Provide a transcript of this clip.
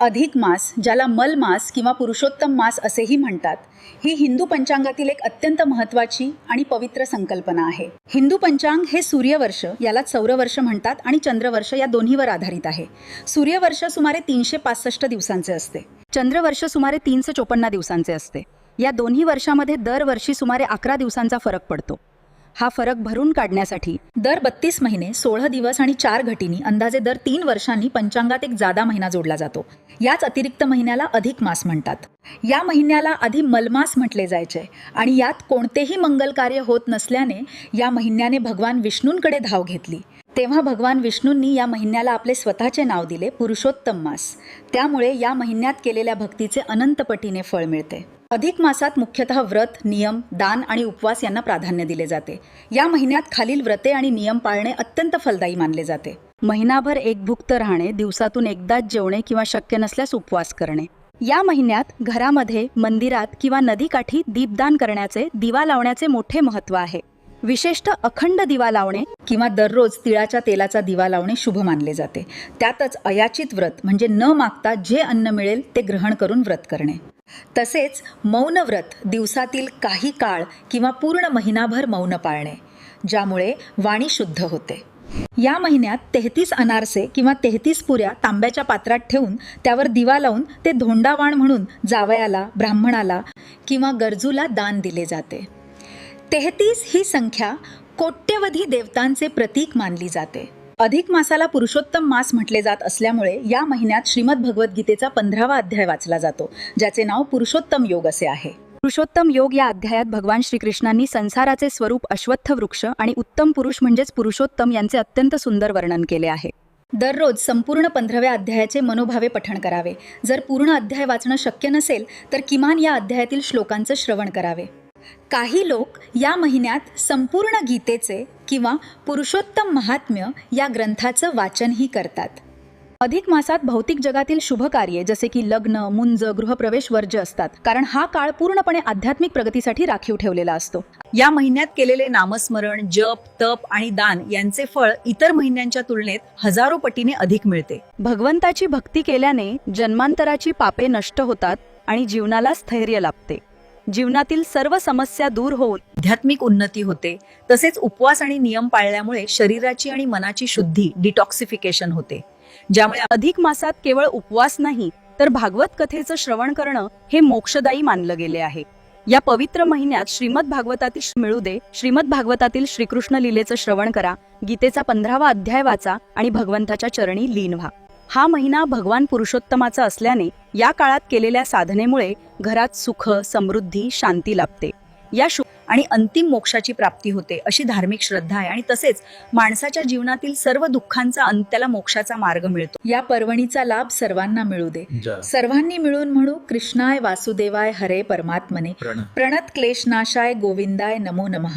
अधिक मास, ज्याला मल मास किंवा पुरुषोत्तम मास असेही म्हणतात, ही हिंदू पंचांगातील एक अत्यंत महत्त्वाची आणि पवित्र संकल्पना आहे. हिंदू पंचांग हे सूर्यवर्ष, याला सौरवर्ष म्हणतात, आणि चंद्रवर्ष या दोन्हीवर आधारित आहे. सूर्यवर्ष सुमारे 365 दिवसांचे असते. चंद्रवर्ष सुमारे 354 दिवसांचे असते. या दोन्ही वर्षामध्ये दरवर्षी सुमारे 11 दिवसांचा फरक पडतो. हा फरक भरून काढण्यासाठी दर 32 महिने 16 दिवस आणि 4 घटीनी अंदाजे दर 3 वर्षांनी पंचांगात एक जादा महिना जोडला जातो. याच अतिरिक्त महिन्याला अधिक मास म्हणतात. या महिन्याला आधी मलमास म्हटले जायचे आणि यात कोणतेही मंगल कार्य होत नसल्याने या महिन्याने भगवान विष्णूंकडे धाव घेतली. तेव्हा भगवान विष्णूंनी या महिन्याला आपले स्वतःचे नाव दिले, पुरुषोत्तम मास. त्यामुळे या महिन्यात केलेल्या भक्तीचे अनंत पटीने फळ मिळते. अधिक मासात मुख्यतः व्रत, नियम, दान आणि उपवास यांना प्राधान्य दिले जाते. या महिन्यात खालील व्रते आणि नियम पाळणे अत्यंत फलदायी मानले जाते. महिनाभर एकभुक्त राहणे, दिवसातून एकदाच जेवणे किंवा शक्य नसल्यास उपवास करणे. या महिन्यात घरामध्ये, मंदिरात किंवा नदीकाठी दीपदान करण्याचे, दिवा लावण्याचे मोठे महत्त्व आहे. विशेषतः अखंड दिवा लावणे किंवा दररोज तिळाच्या तेलाचा दिवा लावणे शुभ मानले जाते. त्यातच अयाचित व्रत म्हणजे न मागता जे अन्न मिळेल ते ग्रहण करून व्रत करणे. तसेच मौन व्रत, दिवसातील काही काळ किंवा पूर्ण महिनाभर मौन पाळणे, ज्यामुळे वाणी शुद्ध होते. या महिन्यात 33 अनारसे किंवा 33 पुऱ्या तांब्याच्या पात्रात ठेवून त्यावर दिवा लावून ते धोंडावाण म्हणून जावयाला, ब्राह्मणाला किंवा गरजूला दान दिले जाते. 33 ही संख्या कोट्यवधी देवतांचे प्रतीक मानली जाते. अधिक मासाला पुरुषोत्तम मास म्हटले जात असल्यामुळे या महिन्यात श्रीमद भगवद्गीतेचा 15वा अध्याय वाचला जातो, ज्याचे नाव पुरुषोत्तम योग असे आहे. पुरुषोत्तम योग या अध्यायात भगवान श्रीकृष्णांनी संसाराचे स्वरूप, अश्वत्थ वृक्ष आणि उत्तम पुरुष म्हणजेच पुरुषोत्तम यांचे अत्यंत सुंदर वर्णन केले आहे. दररोज संपूर्ण 15व्या अध्यायाचे मनोभावे पठण करावे. जर पूर्ण अध्याय वाचणं शक्य नसेल तर किमान या अध्यायातील श्लोकांचं श्रवण करावे. काही लोक या महिन्यात संपूर्ण गीतेचे किंवा पुरुषोत्तम महात्म्य या ग्रंथाचं वाचनही करतात. अधिक मासात भौतिक जगातील शुभ कार्ये जसे की लग्न, मुंज, गृहप्रवेश वर्ज्य असतात, कारण हा काळ पूर्णपणे आध्यात्मिक प्रगतीसाठी राखीव ठेवलेला असतो. या महिन्यात केलेले नामस्मरण, जप, तप आणि दान यांचे फळ इतर महिन्यांच्या तुलनेत हजारो पटीने अधिक मिळते. भगवंताची भक्ती केल्याने जन्मांतराची पापे नष्ट होतात आणि जीवनाला स्थैर्य लाभते. जीवनातील सर्व समस्या दूर होऊन आध्यात्मिक उन्नती होते. तसेच उपवास आणि नियम पाळल्यामुळे शरीराची आणि मनाची शुद्धी, डिटॉक्सिफिकेशन होते. ज्यामुळे अधिक मासात केवळ उपवास नाही तर भागवत कथेचं श्रवण करणं हे मोक्षदायी मानलं गेले आहे. या पवित्र महिन्यात श्रीमद भागवतातील मिळू दे, श्रीमद भागवतातील श्रीकृष्ण लीलेचं श्रवण करा, गीतेचा 15वा अध्याय वाचा आणि भगवंताच्या चरणी लीन व्हा. हा महिना भगवान पुरुषोत्तमाचा असल्याने या काळात केलेल्या साधनेमुळे घरात सुख, समृद्धी, शांती लाभते. या आणि अंतिम मोक्षाची प्राप्ती होते अशी धार्मिक श्रद्धा आहे. आणि तसेच माणसाच्या जीवनातील सर्व दुःखांचा अंत, त्याला मोक्षाचा मार्ग मिळतो. या पर्वणीचा लाभ सर्वांना मिळू दे. सर्वांनी मिळून म्हणू, कृष्णाय वासुदेवाय हरे परमात्मने, प्रणत क्लेशनाशाय गोविंदाय नमो नमः.